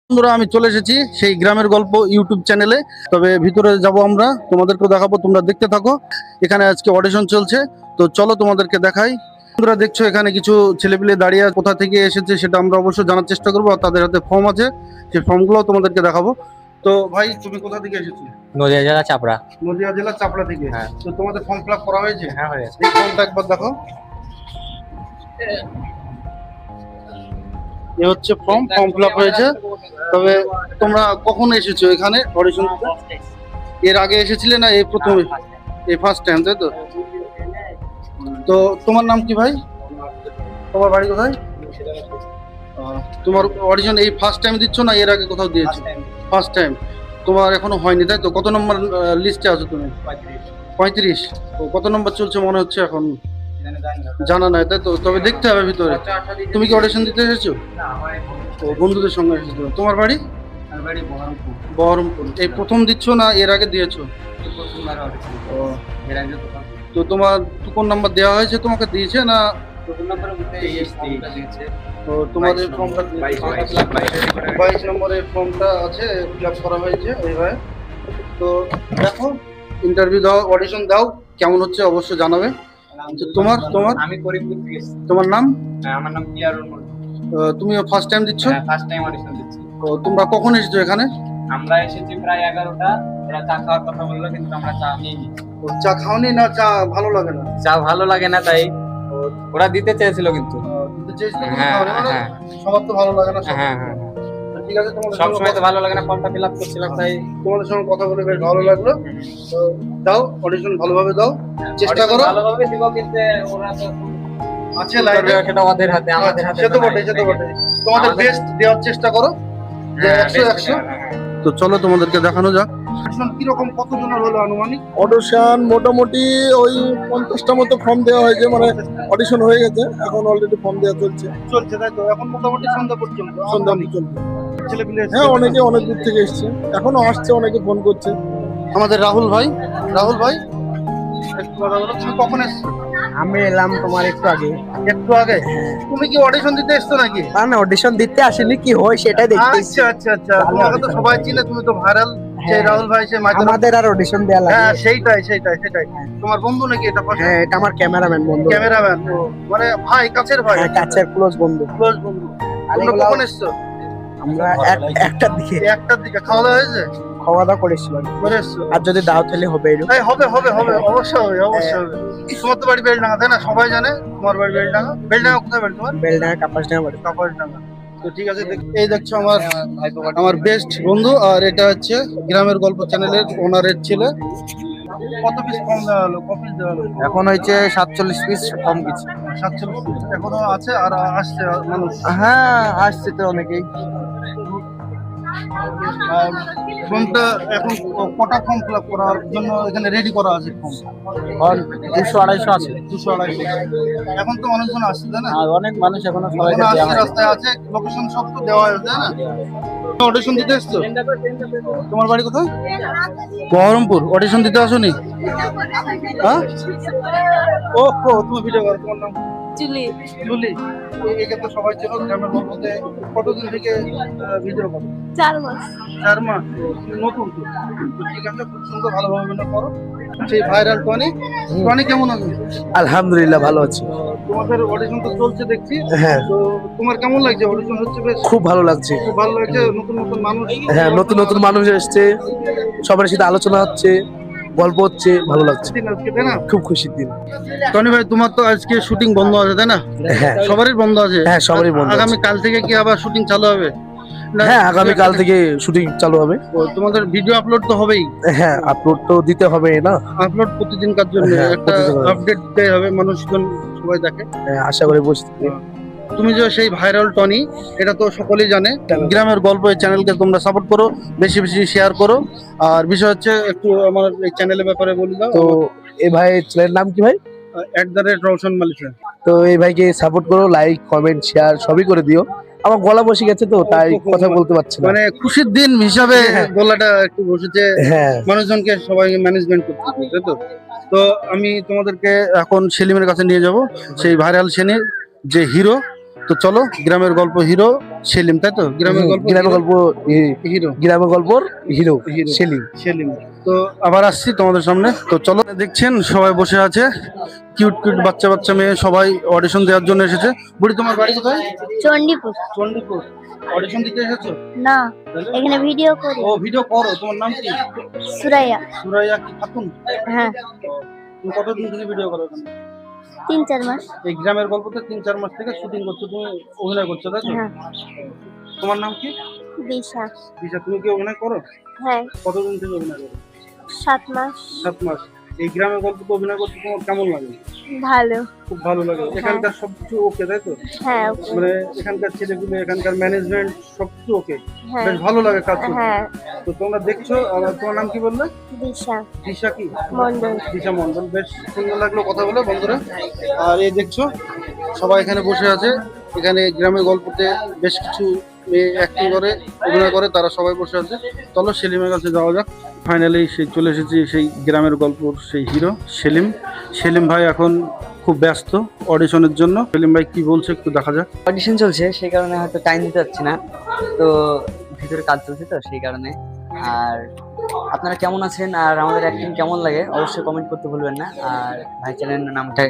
বন্ধুরা, আমি চলে এসেছি সেই গ্রামের গল্প ইউটিউব চ্যানেলে। তবে ভিতরে যাব আমরা, তোমাদেরকে দেখাবো, তোমরা দেখতে থাকো। এখানে আজকে অডিশন চলছে, তো চলো তোমাদেরকে দেখাই। বন্ধুরা দেখছো এখানে কিছু ছেলেপিলে দাঁড়িয়ে আছে, কোথা থেকে এসেছে সেটা আমরা অবশ্যই জানার চেষ্টা করবো। আর তাদের হাতে ফর্ম আছে, সেই ফর্মগুলো তোমাদেরকে দেখাবো। তো ভাই, তুমি কোথা থেকে এসেছো? নদিয়া জেলা চাপড়া। নদিয়া জেলা চাপড়া থেকে। হ্যাঁ। তো তোমাদের ফর্ম ফিল আপ করা হয়েছে? হ্যাঁ, হয়েছে। এই ফর্মটা একবার দেখো। এ হচ্ছে ফর্ম ফিল আপ হয়েছে। তবে তোমরা কখন এসেছো এখানে অডিশন? এর আগে এসেছিলে না এই প্রথম? এই ফার্স্ট টাইম, তাই তো? তো তোমার নাম কি ভাই? তোমার বাড়ি কোথায়? তোমার অডিশন এই ফার্স্ট টাইম দিচ্ছ না এর আগে কোথাও দিয়েছো? First time. তোমার এখনো হয়নি, তাই তো? কত নম্বর লিস্টে আছো তুমি? 35। তো কত নম্বর চলছে মনে হচ্ছে এখন? জানা নাই, তাই তো? তবে দেখতে হবে ভিতরে। তুমি কি অডিশন দিতে এসেছো? তো বন্ধুদের সঙ্গে এসেছো। তোমার বাড়ি? বহরমপুর। এই প্রথম দিচ্ছ না এর আগে দিয়েছো? ও, তো তোমার কোন নাম্বার দেওয়া হয়েছে? তোমাকে দিয়েছে না? তো তোমার এই ফর্মটা 22 নম্বরের ফর্মটা আছে, ফিল আপ করা হয়েছে এইভাবে। তো দেখো, ইন্টারভিউ দাও, অডিশন দাও, কেমন হচ্ছে অবশ্যই জানাবে। তোমার তোমার আমি করিমপুর থেকে এসেছি। তোমার নাম? আমার নাম পিয়ারুল মন্ডল। তুমি ফার্স্ট টাইম দিচ্ছ? হ্যাঁ, ফার্স্ট টাইম অডিশন দিচ্ছি। তো তোমরা কখন এসেছো এখানে? আমরা এসেছি প্রায় 11টা। ওরা চা খাওয়ার কথা বললো, কিন্তু আমরা চা নিইনি। চা খাওনি না? চা ভালো লাগে না? চা ভালো লাগে না, তাই ওরা দিতে চেয়েছিল কিন্তু। দিতে চেয়েছিল, কিন্তু হ্যাঁ, খাওনি মানে? হ্যাঁ। সবার তো ভালো লাগে না সব। হ্যাঁ, হ্যাঁ। তো ঠিক আছে, তোমাদের সব সঙ্গে সময় তো ভালো লাগে না, ফর্মটা ফিল আপ করছিলাম, তাই তোমাদের সঙ্গে কথা বলে বেশ ভালো লাগলো। তো দাও, অডিশন ভালোভাবে দাও, চেষ্টা করো। ভালোভাবে দিব, কিন্তু ওরা তো আছে লাইনে, সেটা ওদের হাতে, আমাদের হাতে সে তো বটে, সে তো বটে। তোমাদের আমাদের- বেস্ট দেওয়ার চেষ্টা করো, যে 100 তো চলো তোমাদেরকে দেখানো যাক। কিরকম কতজনের হলো আনুমানিক? অডিশন মোটামুটি ওই 50টা মতো ফর্ম দেওয়া হয়েছে, মানে অডিশন হয়ে গেছে, এখন অলরেডি ফর্ম দেওয়া চলছে। চলছে, তাই তো? এখন মোটামুটি সন্ধ্যা পর্যন্ত সন্ধ্যা পর্যন্ত। ছেলেপিলে এসেছে? হ্যাঁ, অনেকে অনেক দূর থেকে এসছে, এখনো আসছে, অনেকে ফোন করছে। আমাদের রাহুল ভাই, রাহুল ভাই একটু কথা বলো। তুমি কখন এসছো? আমি এলাম তোমার একটু আগে। একটু আগে। তুমি কি অডিশন দিতে এসছো নাকি? না, অডিশন দিতে আসেনি, কি হয় সেটাই দেখতে এসেছি। আচ্ছা আচ্ছা আচ্ছা, তোমাকে তো সবাই চিনে, তুমি তো ভাইরাল। সেই রাহুল ভাই, সেই মাইকেল। আমাদের আর অডিশন দেওয়া লাগে? হ্যাঁ, সেইটাই সেইটাই সেটাই। তোমার বন্ধু নাকি এটা? হ্যাঁ, এটা আমার ক্যামেরাম্যান বন্ধু। ক্যামেরাম্যান, মানে ভাই, কাছের ভাই? হ্যাঁ, কাছের ক্লোজ বন্ধু। ক্লোজ বন্ধু। তোমরা কখন এসছো? আমরা একটার দিকে একটার দিকে। খাওয়া দাওয়া হয়েছে? খাওয়া দাওয়া করেছিলাম। করে এসছো? আর যদি দাও তাহলে হবে এরকম। এই হবে হবে হবে, অবশ্যই হবে, অবশ্যই হবে। তোমার তো বাড়ি বেলডাঙ্গা, তাই না? সবাই জানে তোমার বাড়ি বেলডাঙ্গা। বেলডাঙ্গা কোথায় বাড়ি তোমার? বেলডাঙ্গা কাপাসডাঙ্গা বাড়ি। কাপাসডাঙ্গা। তো ঠিক আছে, এই দেখছো আমার বেস্ট বন্ধু, আর এটা হচ্ছে গ্রামের গল্প চ্যানেলের ওনারের ছেলে। কত পিস ফর্ম দেওয়া হলো? কত পিস দেওয়া হলো? এখন হয়েছে 47 পিস ফর্ম কিছু। 47 পিস এখনো আছে, আর আসছে মানুষ? হ্যাঁ, আসছে তো অনেকেই। আর ফর্মটা এখন কটা ফর্ম ফিল আপ করার জন্য এখানে রেডি করা আছে? ফর্ম 200-250 আছে। 200-250। এখন তো অনেকজন আসছে, তাই না? আর অনেক মানুষ এখনো সবাই এখনো আসছে, রাস্তায় আছে, লোকেশন সব তো দেওয়া আছে, তাই না? অডিশন দিতে এসছো? তোমার বাড়ি কোথায়? বহরমপুর। অডিশন দিতে আসোনি? হ্যাঁ? ওহো, তুমি ভিডিও করো। তোমার নাম? জুলি। জুলি। একে তো সবাই চেনো গ্রামের গল্পতে। কতদিন থেকে ভিডিও করো? 4 মাস। 4 মাস। নতুন তো। তো ঠিক আছে, খুব সুন্দর, ভালোভাবে মেনে করো। সেই ভাইরাল টনি। টনি কেমন আছে? আলহামদুলিল্লাহ, ভালো আছি। তোমাদের অডিশন তো চলছে দেখছি। হ্যাঁ। তো তোমার কেমন লাগছে? অডিশন হচ্ছে বেশ খুব ভালো লাগছে। খুব ভালো লাগছে। নতুন নতুন মানুষ। হ্যাঁ, নতুন নতুন মানুষ এসছে, সবার সাথে আলোচনা হচ্ছে, গল্প হচ্ছে, ভালো লাগছে। আজকে, তাই না? খুব খুশির দিন। টনি ভাই, তোমার তো আজকে শুটিং বন্ধ আছে, তাই না? হ্যাঁ। সবারই বন্ধ আছে? হ্যাঁ, সবারই বন্ধ আছে। আগামী কাল থেকে কি আবার শুটিং চালু হবে? না, হ্যাঁ, আগামীকাল থেকে শুটিং চালু হবে। তোমাদের ভিডিও আপলোড তো হবেই। হ্যাঁ, আপলোড তো দিতে হবে না? আপলোড প্রতিদিনকার জন্য হ্যাঁ, একটা প্রতিদিন। আপডেট দিতে হবে, মানুষজন সবাই দেখে। হ্যাঁ, আশা করে বসে থাকি। তুমি যে সেই ভাইরাল টনি, এটা তো সকলেই জানে। গ্রামের গল্প এই চ্যানেলকে তোমরা সাপোর্ট করো, বেশি বেশি শেয়ার করো। আর বিষয় হচ্ছে, একটু আমার এই চ্যানেলের ব্যাপারে বলে দাও। তো এই ভাই, ছেলের নাম কি ভাই? @রওশন মালিকা। তো এই ভাইকে সাপোর্ট করো, লাইক কমেন্ট শেয়ার সবই করে দিও। আমার গলা বসে গেছে, তো তাই কথা বলতে পারছি না। মানে খুশির দিন হিসাবে গলাটা একটু বসেছে। হ্যাঁ। মানুষজনকে সবাই ম্যানেজমেন্ট করতে হবে, তাই তো? তো আমি তোমাদেরকে এখন সেলিমের কাছে নিয়ে যাব, সেই ভাইরাল সেলিম, যে হিরো। তো চলো, গ্রামের গল্প হিরো সেলিম, তাই তো? গ্রামের গল্প হিরো, গ্রামের গল্পর হিরো হিরো সেলিম। সেলিম। তো আবার আসছি তোমাদের সামনে। তো চলো, দেখছেন সবাই বসে আছে, কিউট কিউট বাচ্চা বাচ্চা মেয়ে, সবাই অডিশন দেওয়ার জন্য এসেছে। বুড়ি, তোমার বাড়ি কোথায়? চণ্ডীপুর। চণ্ডীপুর। অডিশন দিতে এসেছো? না, তাহলে? এখানে ভিডিও করি। ও, ভিডিও করো। তোমার নাম কি? সুরাইয়া। সুরাইয়া কি খাতুন? হ্যাঁ, তুমি কতদিন থেকে ভিডিও করো এখানে? 3-4 মাস। এই গ্রামের গল্পতে 3-4 মাস থেকে শুটিং করছো, তুমি অভিনয় করছো, তাই তো? হ্যাঁ, তোমার নাম কি? দিশা। দিশা, তুমি কি অভিনয় করো? হ্যাঁ, কতদিন থেকে অভিনয় করো? 7 মাস। 7 মাস। এই গ্রামের গল্পতে অভিনয় করতে তোমার কেমন লাগে? ভালো। খুব ভালো লাগে। এখানকার সবকিছু ওকে, তাই তো? হ্যাঁ, মানে এখানকার ছেলেগুলো, এখানকার ম্যানেজমেন্ট সবকিছু ওকে, হ্যাঁ, বেশ ভালো লাগে কাজ করতে। হ্যাঁ, তো তোমরা দেখছো, আর তোমার নাম কি বললে? দিশা দিশা কি? মন্ডল। দিশা মন্ডল। বেশ সুন্দর লাগলো কথা বলে বন্ধুরা। আর এই দেখছো সবাই এখানে বসে আছে। এখানে গ্রামের গল্পতে বেশ কিছু মেয়ে অ্যাক্টিং করে, অভিনয় করে, তারা সবাই বসে আছে। চলো সেলিমের কাছে যাওয়া যাক। ফাইনালি সেই চলে এসেছি সেই গ্রামের গল্পর সেই হিরো সেলিম। সেলিম ভাই এখন খুব ব্যস্ত অডিশনের জন্য। সেলিম ভাই কি বলছে একটু দেখা যাক। অডিশন চলছে, সেই কারণে হয়তো টাইম দিতে পারছি না, তো ভিতরে কাজ চলছে তো সেই কারণে। আর আপনারা কেমন আছেন আর আমাদের অ্যাক্টিং কেমন লাগে অবশ্যই কমেন্ট করতে ভুলবেন না। আর ভাই চ্যানেলের নামটা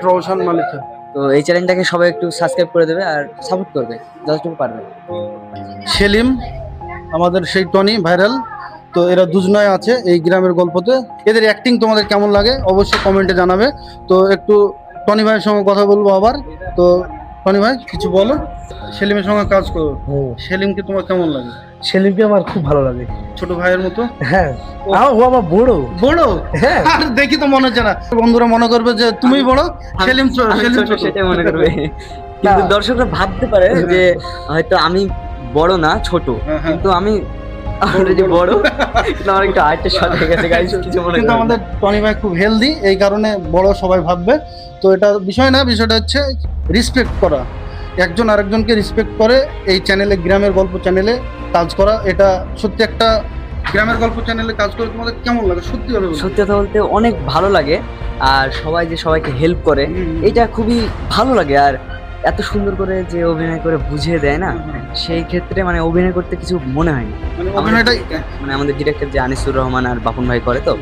রওশন মালিকা। তো এই চ্যানেলটাকে সবাই একটু সাবস্ক্রাইব করে দেবে আর সাপোর্ট করবে যতটুকু পারবে। সেলিম, আমাদের সেই টনি ভাইরাল। তো এরা দুজনায় আছে এই গ্রামের গল্পতে। এদের অ্যাক্টিং তোমাদের কেমন লাগে অবশ্যই কমেন্টে জানাবে। তো একটু টনি ভাইয়ের সঙ্গে কথা বলবো আবার। তো টনি ভাই কিছু বলো। সেলিমের সঙ্গে কাজ করো, সেলিমকে তোমার কেমন লাগে? সেলিমকে আমার খুব ভালো লাগে। ছোট ভাইয়ের মতো? হ্যাঁ, ও আমার বড়। বড়? হ্যাঁ, আর দেখি তো মনে হচ্ছে না। বন্ধুরা মনে করবে যে তুমি বড়, সেলিম সেলিম ছোট। সেটাই মনে করবে, কিন্তু দর্শকরা ভাবতে পারে যে হয়তো আমি বড় না ছোট, হ্যাঁ, হ্যাঁ। কিন্তু আমি অলরেডি বড়, কিন্তু আমার একটু হাইটটা শর্ট হয়ে গেছে গাইস, কিছু মনে কিন্তু করবেন না। আমাদের টনি ভাই খুব হেলদি, এই কারণে বড় সবাই ভাববে। তো এটা বিষয় না, বিষয়টা হচ্ছে রেসপেক্ট করা। একজন আরেকজনকে রেসপেক্ট করে এই চ্যানেলে, গ্রামের গল্প চ্যানেলে কাজ করা, এটা সত্যি একটা গ্রামের গল্প চ্যানেলে কাজ করে তোমাদের কেমন লাগে সত্যি বলে বলো? সত্যি কথা বলতে অনেক ভালো লাগে। আর সবাই যে সবাইকে হেল্প করে এটা খুবই ভালো লাগে। আর এত সুন্দর করে যে অভিনয় করে বুঝিয়ে দেয় না, সেই ক্ষেত্রে মানে অভিনয় করতে কিছু মনে হয় না। মানে অভিনয়টাই মানে আমাদের ডিরেক্টর যে আনিসুর রহমান আর বাপন ভাই করে, তো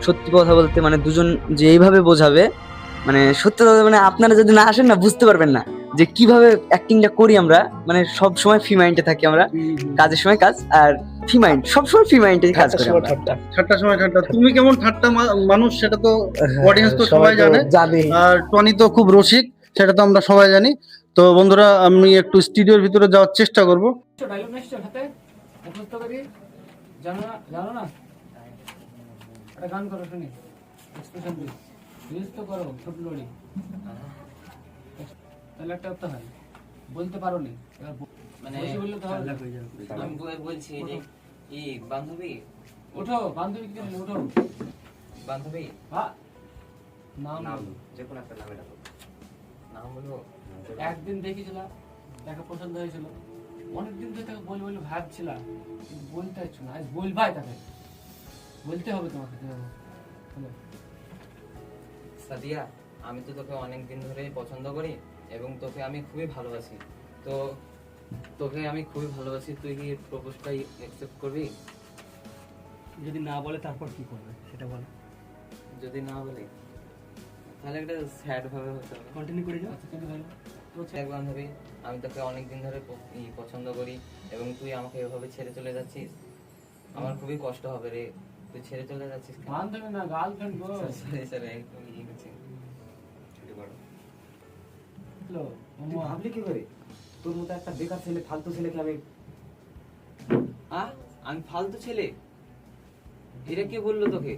সত্যি কথা বলতে মানে দুজন যে এইভাবে বোঝাবে, মানে সত্যি কথা মানে আপনারা যদি না আসেন না বুঝতে পারবেন না যে কিভাবে অ্যাক্টিংটা করি আমরা। মানে সব সময় ফ্রি মাইন্ডে থাকি আমরা, কাজের সময় কাজ, আর ফ্রি মাইন্ড সবসময় ফ্রি মাইন্ডে কাজ করি আমরা। ঠাট্টার সময় ঠাট্টা। তুমি কেমন ঠাট্টা মানুষ সেটা তো অডিয়েন্স তো সবাই জানে। আর টনি তো খুব রসিক, সেটা তো আমরা সবাই জানি। তো বন্ধুরা, আমি একটু স্টুডিওর ভিতরে যাওয়ার চেষ্টা করব। ডায়লগ নেক্সট হাতে মুখস্থ করি। জানো না একটা গান করো শুনি, এক্সপ্রেশন দিই। রিলস তো করো, ছোট লড়ি, তাহলে একটা উত্তর হয়। বলতে পারো নি, মানে বললে তো হবে। আমি বলছি যে ই বান্ধবী, ওঠো বান্ধবী, কেন ওঠো বান্ধবী হ্যাঁ। নাম নাম বলো। যে কোনো একটা নামে ডাকো। নাম বলবো? একদিন দেখেছিলাম, তাকে পছন্দ হয়েছিল, অনেকদিন ধরে তাকে বলে ভাবছিলাম, কিন্তু বলতে পারছো না। আজ বলবাই, তাকে বলতে হবে তোমাকে। হ্যালো সাদিয়া, আমি তো তোকে অনেক দিন ধরে পছন্দ করি এবং তোকে আমি খুবই ভালোবাসি। তো তোকে আমি খুবই ভালোবাসি, তুই কি প্রপোজটা অ্যাকসেপ্ট করবি? যদি না বলে তারপর কি করবে সেটা বলো। যদি না বলে তাহলে একটা স্যাড ভাবে হতে হবে। কন্টিনিউ করে যাও। আচ্ছা, কেন ভাই? এক বান্ধবী, আমি তোকে অনেক দিন ধরে পছন্দ করি এবং তুই আমাকে এভাবে ছেড়ে চলে যাচ্ছিস, আমার খুবই কষ্ট হবে রে। তুই ছেড়ে চলে যাচ্ছিস কেন? বান্ধবী না, গার্লফ্রেন্ড গো। সরি সরি, একটু ইয়ে করছি। ছুটি করো। হ্যালো তুই ভাবলি কি করে? তোর মতো একটা বেকার ছেলে, ফালতু ছেলেকে আমি আমি ফালতু ছেলে? এটা কে বললো তোকে?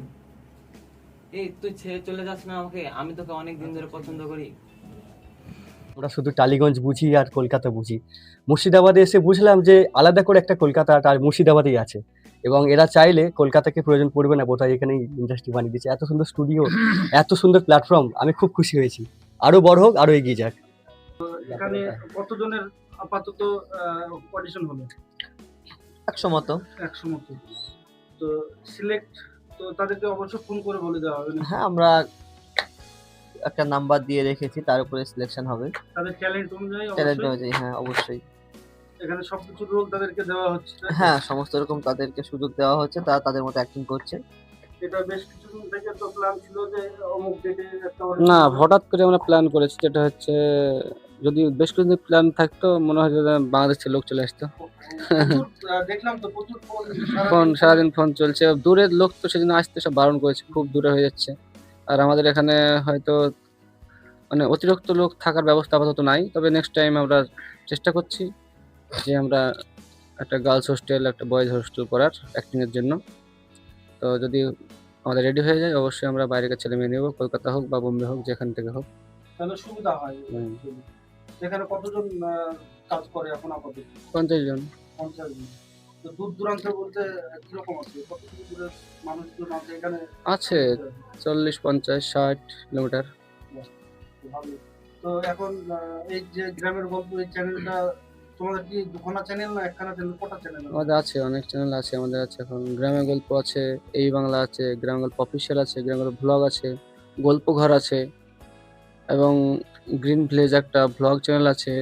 এই তুই ছেড়ে চলে যাস না আমাকে, আমি তোকে অনেক দিন ধরে পছন্দ করি। আমরা শুধু টালিগঞ্জ বুঝি আর কলকাতা বুঝি। মুর্শিদাবাদে এসে বুঝলাম যে আলাদা করে একটা কলকাতা আর মুর্শিদাবাদেই আছে, এবং এরা চাইলে কলকাতাকে প্রয়োজন পড়বে না, বোধহয় এখানেই ইন্ডাস্ট্রি বানিয়ে দিচ্ছে। এত সুন্দর স্টুডিও, এত সুন্দর প্ল্যাটফর্ম, আমি খুব খুশি হয়েছি। আরো বড় হোক, আরো এগিয়ে যাক। এখানে কতজনের আপাতত অডিশন হলো? 100 মতো। 100 মতো। তো সিলেক্ট তো তাদেরকে অবশ্য ফোন করে বলে দেওয়া হবে না? হ্যাঁ, আমরা একটা নাম্বার দিয়ে রেখেছি, তার উপরে সিলেকশন হবে। তাদের ট্যালেন্ট অনুযায়ী ট্যালেন্ট অবশ্যই অনুযায়ী, হ্যাঁ অবশ্যই। এখানে সবকিছু রোল তাদেরকে দেওয়া হচ্ছে, তাই তো? হ্যাঁ, সমস্ত রকম তাদেরকে সুযোগ দেওয়া হচ্ছে, তারা তাদের মতো অ্যাক্টিং করছে। এটা বেশ কিছুদিন থেকে তো প্ল্যান ছিল যে অমুক ডেটে একটা না, হঠাৎ করে আমরা প্ল্যান করেছি, যেটা হচ্ছে যদি বেশ কিছুদিন প্ল্যান থাকতো মনে হয় যে বাংলাদেশ থেকে লোক চলে আসতো। দেখলাম তো প্রচুর ফোন সারাদিন ফোন চলছে, দূরের লোক তো সেজন্য আসতে সব বারণ করেছে, খুব দূরে হয়ে যাচ্ছে। আর আমাদের এখানে হয়তো মানে অতিরিক্ত লোক থাকার ব্যবস্থা আপাতত নাই, তবে নেক্সট টাইম আমরা চেষ্টা করছি যে আমরা একটা গার্লস হোস্টেল, একটা বয়েজ হোস্টেল করার অ্যাক্টিংয়ের জন্য। তো যদি আমাদের রেডি হয়ে যায় অবশ্যই আমরা বাইরের ছেলে মেয়ে নেবো, কলকাতা হোক বা বোম্বে হোক, যেখান থেকে হোক। তাহলে সুবিধা হয়। হুম। এখানে কতজন কাজ করে এখন আপাতত? 50 জন। 50 জন। তো দূর দূরান্ত বলতে কিরকম আছে, কতটুকু দূরের মানুষজন আছে এখানে? আছে 40, 50, 60 কিলোমিটার। ভালো। তো এখন এই যে গ্রামের গল্প এই চ্যানেলটা তোমাদের কি দুখানা চ্যানেল না একখানা চ্যানেল, কটা চ্যানেল? আমাদের আছে অনেক চ্যানেল আছে, আমাদের আছে এখন গ্রামের গল্প আছে, এই বাংলা আছে, গ্রামের গল্প অফিসিয়াল আছে, গ্রামের ব্লগ আছে, গল্প ঘর আছে, এবং গ্রিন ভিলেজ একটা ব্লগ চ্যানেল আছে।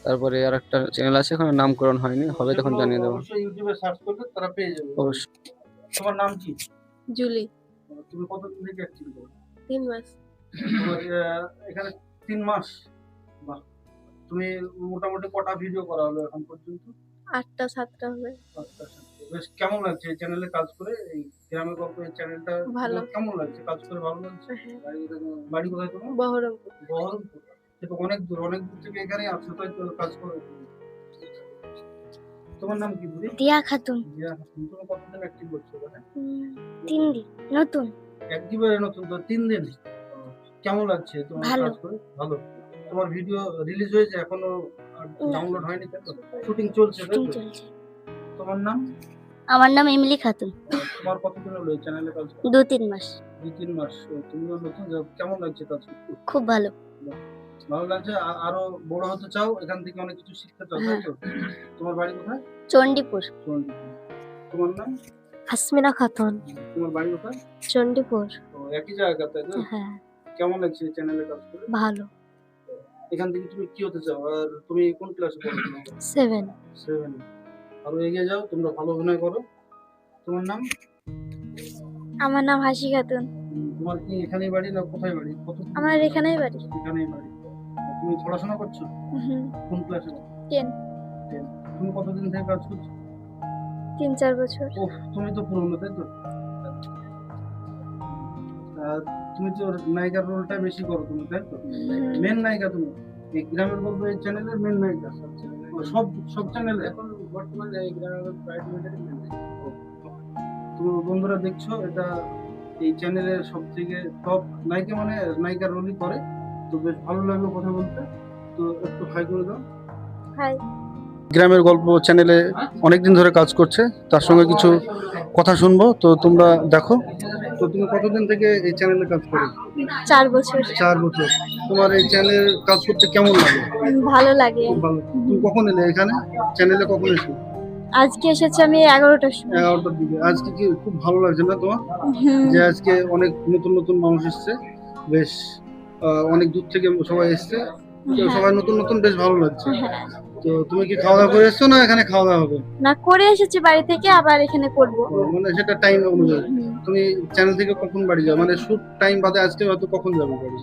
তারপরে আর একটা চ্যানেল আছে, এখন নামকরণ হয়নি, হবে তখন জানিয়ে দেবো। অবশ্যই ইউটিউবে সার্চ করলে তারা পেয়ে যাবে। অবশ্যই। তোমার নাম কি? জুলি। তুমি কতদিন থেকে অ্যাক্টিং করো? 3 মাস। তোমার এখানে 3 মাস? বাহ। তুমি মোটামুটি কটা ভিডিও করা হলো এখন পর্যন্ত? 8টা 7টা হবে। আচ্ছা, আচ্ছা। বেশ কেমন লাগছে এই চ্যানেলে কাজ করে? এই গ্রামের গল্প এই চ্যানেলটা ভালো। কেমন লাগছে কাজ করে? ভালো লাগছে? বাড়ি কোথায় তোমার? বহরমপুর। বহরমপুর। কিন্তু অনেক দূর থেকে এখানেই আসছো, তাই তো কাজ করে। তোমার নাম কি দিদি? দিয়া খাতুন। জিয়া হাসান। তুমি কতদিন অ্যাক্টিং করছো এখানে? 3 দিন। নতুন। একবারে নতুন তো, 3 দিন। কেমন লাগছে তোমার ভালো। কাজ করে? ভালো। তোমার ভিডিও রিলিজ হয়েছে, এখনো ডাউনলোড হয়নি, তাই তো? শুটিং চলছে, তাই শুটিং তো? চলছে। তোমার নাম? আমার নাম এমিলি খাতুন। তোমার কতদিন হলো এই চ্যানেলে কাজ করতে? 2-3 মাস। 2-3 মাস। তুমিও নতুন, কেমন লাগছে কাজ করতে? খুব ভালো। ভালো লাগছে? আরো বড় হতে চাও, এখান থেকে অনেক কিছু শিখতে চাও, তাই তো? তোমার বাড়ি কোথায়? চণ্ডীপুর। চণ্ডীপুর। তোমার নাম? আসমিনা খাতুন। তোমার বাড়ি কোথায়? চণ্ডীপুর। ও, একই জায়গা, তাই তো? হ্যাঁ, কেমন লাগছে এই চ্যানেলে কাজ করে? ভালো। এখান থেকে তুমি কি হতে চাও, আর তুমি কোন ক্লাসে পড়ো? 7। 7। আরো এগিয়ে যাও, তোমরা ভালো অভিনয় করো। তোমার নাম? আমার নাম হাসি খাতুন। তোমার কি এখানেই বাড়ি না কোথায় বাড়ি? আমার এখানেই বাড়ি। এখানেই বাড়ি। তুমি পড়াশোনা করছো? কোন ক্লাসে? 10। তুমি কতদিন থেকে কাজ করছো? 3-4 বছর। ওহ, তুমি তো পুরনো, তাই তো? আর তুমি তো নায়িকার রোলটা বেশি করো তুমি, তাই তো? মেন নায়িকা তুমি এই গ্রামের গল্প এই চ্যানেলের মেন নায়িকা? ও, সব চ্যানেলে এখন বর্তমানে এই গ্রামের গল্প প্রাইভেটের মেন নায়িকা। তো বন্ধুরা দেখছো, এটা এই চ্যানেলের সব থেকে টপ নায়িকা, মানে নায়িকার রোলই করে। তো বেশ ভালো লাগলো কথা বলতে। তো একটু হাই করে দাও। হাই। গ্রামের গল্প চ্যানেলে অনেকদিন ধরে কাজ করছে, তার সঙ্গে কিছু কথা শুনবো, তো তোমরা দেখো। তো তুমি কতদিন থেকে এই চ্যানেলে কাজ করো? 4 বছর। 4 বছর। তোমার এই চ্যানেলে কাজ করতে কেমন লাগে? ভালো লাগে। খুব ভালো। তুমি কখন এলে এখানে চ্যানেলে, কখন এসো? আজকে এসেছি আমি 11টার সময়। 11টার দিকে। আজকে কি খুব ভালো লাগছে না তোমার যে আজকে অনেক নতুন নতুন মানুষ এসছে? বেশ অনেক দূর থেকে সবাই এসছে, তো সবাই নতুন নতুন, বেশ ভালো লাগছে। তো তুমি কি খাওয়া দাওয়া করে এসছো না এখানে খাওয়া দাওয়া হবে? না, করে এসেছি বাড়ি থেকে, আবার এখানে করব। মানে সেটা টাইম অনুযায়ী। তুমি চ্যানেল থেকে কখন বাড়ি যাবে, মানে শুট টাইম বাদে আজকে হয়তো কখন যাবে বাড়ি?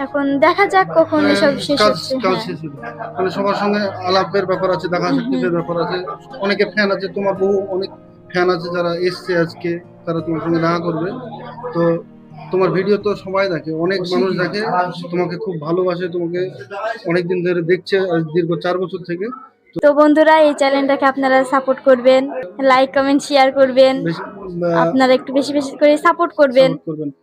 এখন দেখা যাক কখন এসব শেষ কাজ হচ্ছে। কাজ শেষ হবে, মানে সবার সঙ্গে আলাপের ব্যাপার আছে, দেখা সাক্ষাতের ব্যাপার আছে। অনেকে ফ্যান আছে, তোমার বহু অনেক ফ্যান আছে যারা এসছে আজকে, তারা তোমার সঙ্গে দেখা করবে। তো তোমার ভিডিও তো সবাই দেখে, অনেক মানুষ দেখে, তোমাকে খুব ভালোবাসে, তোমাকে অনেকদিন ধরে দেখছে, দীর্ঘ 4 বছর থেকে। তো বন্ধুরা, এই চ্যানেলটাকে আপনারা সাপোর্ট করবেন, লাইক কমেন্ট শেয়ার করবেন, বেশি আপনারা একটু বেশি বেশি করে সাপোর্ট করবেন। সাপোর্ট করবেন।